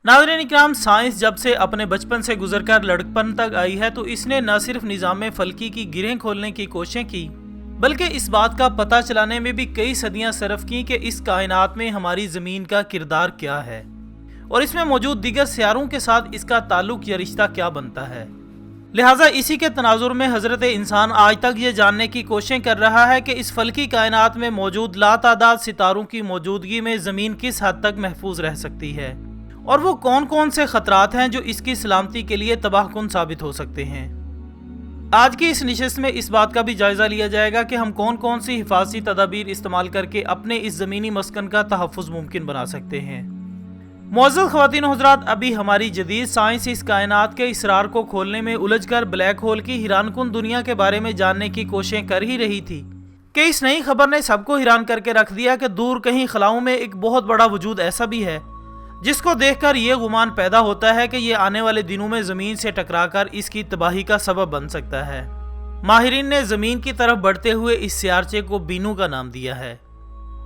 नाज़रीन इकराम, साइंस जब से अपने बचपन से गुजर कर लड़कपन तक आई है तो इसने न सिर्फ निज़ाम फल्की की गिरें खोलने की कोशिशें की, बल्कि इस बात का पता चलाने में भी कई सदियां सरफ की कि इस कायनात में हमारी ज़मीन का किरदार क्या है और इसमें मौजूद दीगर सियारों के साथ इसका ताल्लुक या रिश्ता क्या बनता है। लिहाजा इसी के तनाजुर में हज़रत इंसान आज तक ये जानने की कोशिशें कर रहा है कि इस फल्की कायनात में मौजूद लातादाद सितारों की मौजूदगी में ज़मीन किस हद तक महफूज रह सकती है और वो कौन कौन से ख़तरात हैं जो इसकी सलामती के लिए तबाहकुन साबित हो सकते हैं। आज की इस नशिस्त में इस बात का भी जायज़ा लिया जाएगा कि हम कौन कौन सी हिफाजती तदाबीर इस्तेमाल करके अपने इस ज़मीनी मस्कन का तहफ़्फ़ुज़ मुमकिन बना सकते हैं। मुअज़्ज़ज़ ख़वातीन व हज़रात, अभी हमारी जदीद साइंस इस कायनात के इसरार को खोलने में उलझकर ब्लैक होल की हैरानकुन दुनिया के बारे में जानने की कोशिशें कर ही रही थी कि इस नई खबर ने सबको हैरान करके रख दिया कि दूर कहीं खलाओं में एक बहुत बड़ा वजूद ऐसा भी है जिसको देखकर ये गुमान पैदा होता है कि ये आने वाले दिनों में ज़मीन से टकराकर इसकी तबाही का सबब बन सकता है। माहिरीन ने ज़मीन की तरफ बढ़ते हुए इस सियारचे को बीनू का नाम दिया है।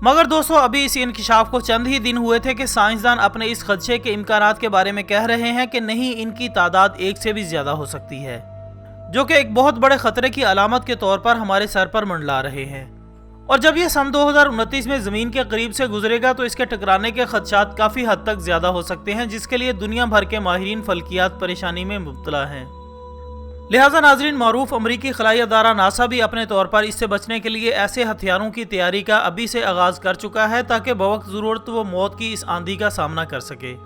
मगर दोस्तों, अभी इस इंकिशाफ को चंद ही दिन हुए थे कि साइंसदान अपने इस खदशे के इम्कानात के बारे में कह रहे हैं कि नहीं, इनकी तादाद एक से भी ज़्यादा हो सकती है, जो कि एक बहुत बड़े ख़तरे की अलामत के तौर पर हमारे सर पर मंडला रहे हैं। और जब यह सन 2029 में ज़मीन के करीब से गुजरेगा तो इसके टकराने के खदशात काफ़ी हद तक ज़्यादा हो सकते हैं, जिसके लिए दुनिया भर के माहिरीन फल्कियात परेशानी में मुब्तला हैं। लिहाजा नाजरीन, मारूफ अमरीकी खलाई अदारा नासा भी अपने तौर पर इससे बचने के लिए ऐसे हथियारों की तैयारी का अभी से आगाज़ कर चुका है ताकि बवक्त ज़रूरत वो मौत की इस आंधी का सामना कर सके।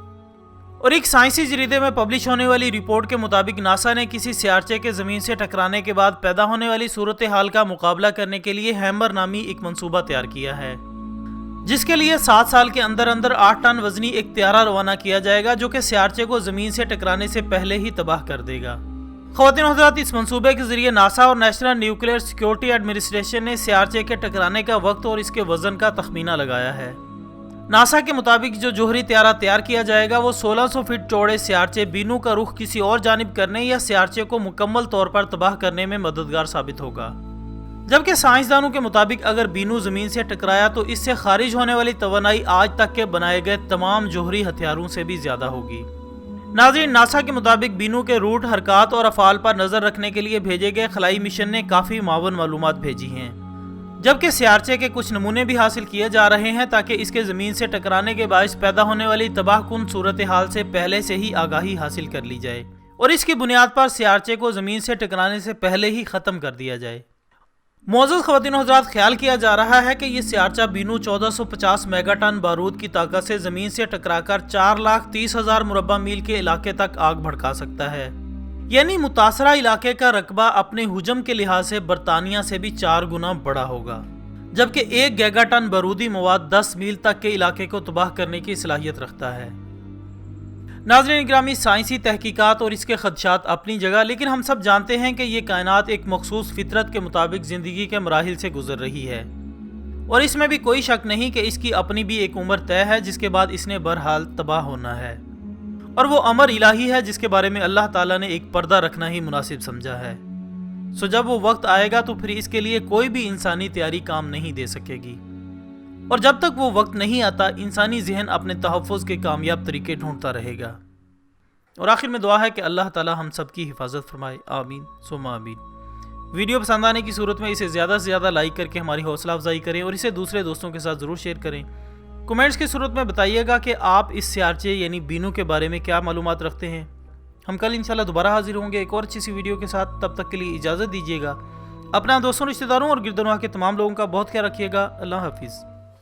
और एक साइंसी जरीदे में पब्लिश होने वाली रिपोर्ट के मुताबिक नासा ने किसी सियारचे के ज़मीन से टकराने के बाद पैदा होने वाली सूरत हाल का मुकाबला करने के लिए हैमर नामी एक मंसूबा तैयार किया है, जिसके लिए 7 साल के अंदर अंदर 8 टन वजनी एक तैयारा रवाना किया जाएगा जो कि सियारचे को ज़मीन से टकराने से पहले ही तबाह कर देगा। ख़वातीन हज़रात, इस मंसूबे के ज़रिए नासा और नेशनल न्यूक्लियर सिक्योरिटी एडमिनिस्ट्रेशन ने सियारचे के टकराने का वक्त और इसके वज़न का तखमीना लगाया है। नासा के मुताबिक जो जोहरी तैयारा तैयार किया जाएगा वो 1600 फीट चौड़े सियारचे बीनू का रुख किसी और जानिब करने या सियारचे को मुकम्मल तौर पर तबाह करने में मददगार साबित होगा। जबकि साइंसदानों के मुताबिक अगर बीनू ज़मीन से टकराया तो इससे खारिज होने वाली तवानाई आज तक के बनाए गए तमाम जोहरी हथियारों से भी ज़्यादा होगी। नाज़रीन, नासा के मुताबिक बीनू के रूट, हरकत और अफ़ाल पर नज़र रखने के लिए भेजे गए खलाई मिशन ने काफ़ी मावन मालूमात भेजी हैं, जबकि सियारचे के कुछ नमूने भी हासिल किए जा रहे हैं ताकि इसके ज़मीन से टकराने के बायस पैदा होने वाली तबाहकुन सूरत हाल से पहले से ही आगाही हासिल कर ली जाए और इसकी बुनियाद पर सियारचे को ज़मीन से टकराने से पहले ही ख़त्म कर दिया जाए। मौजूद ख़वातीन हज़रात, ख्याल किया जा रहा है कि ये सियारचा बीनू 1450 मेगा टन बारूद की ताकत से ज़मीन से टकराकर 4,30,000 मुरब्बा मील के इलाके तक आग भड़का सकता है, यानी मुतासरा इलाके का रकबा अपने हुजम के लिहाज से बरतानिया से भी 4 गुना बड़ा होगा, जबकि 1 गीगा टन बारूदी मवाद 10 मील तक के इलाके को तबाह करने की सलाहियत रखता है। नाज़रीन ग्रामी, साइंसी तहकीकात और इसके खदशात अपनी जगह, लेकिन हम सब जानते हैं कि ये कायनात एक मखसूस फितरत के मुताबिक ज़िंदगी के मराहिल से गुजर रही है और इसमें भी कोई शक नहीं कि इसकी अपनी भी एक उम्र तय है जिसके बाद इसने बहरहाल तबाह होना है, और वो अमर इलाही है जिसके बारे में अल्लाह ताला ने एक पर्दा रखना ही मुनासिब समझा है। सो जब वो वक्त आएगा तो फिर इसके लिए कोई भी इंसानी तैयारी काम नहीं दे सकेगी, और जब तक वो वक्त नहीं आता इंसानी जहन अपने तहफ़्फ़ुज़ के कामयाब तरीके ढूंढता रहेगा। और आखिर में दुआ है कि अल्लाह ताला हम सब की हिफाजत फरमाए, आमीन सुम्मा आमीन। वीडियो पसंद आने की सूरत में इसे ज़्यादा से ज़्यादा लाइक करके हमारी हौसला अफजाई करें और इसे दूसरे दोस्तों के साथ ज़रूर शेयर करें। कमेंट्स की सूरत में बताइएगा कि आप इस सियारचे यानी बीनू के बारे में क्या मालूमात रखते हैं। हम कल इंशाल्लाह दोबारा हाजिर होंगे एक और अच्छी सी वीडियो के साथ। तब तक के लिए इजाज़त दीजिएगा। अपना दोस्तों, रिश्तेदारों और गिरदनवाह के तमाम लोगों का बहुत ख्याल रखिएगा। अल्लाह हाफिज़।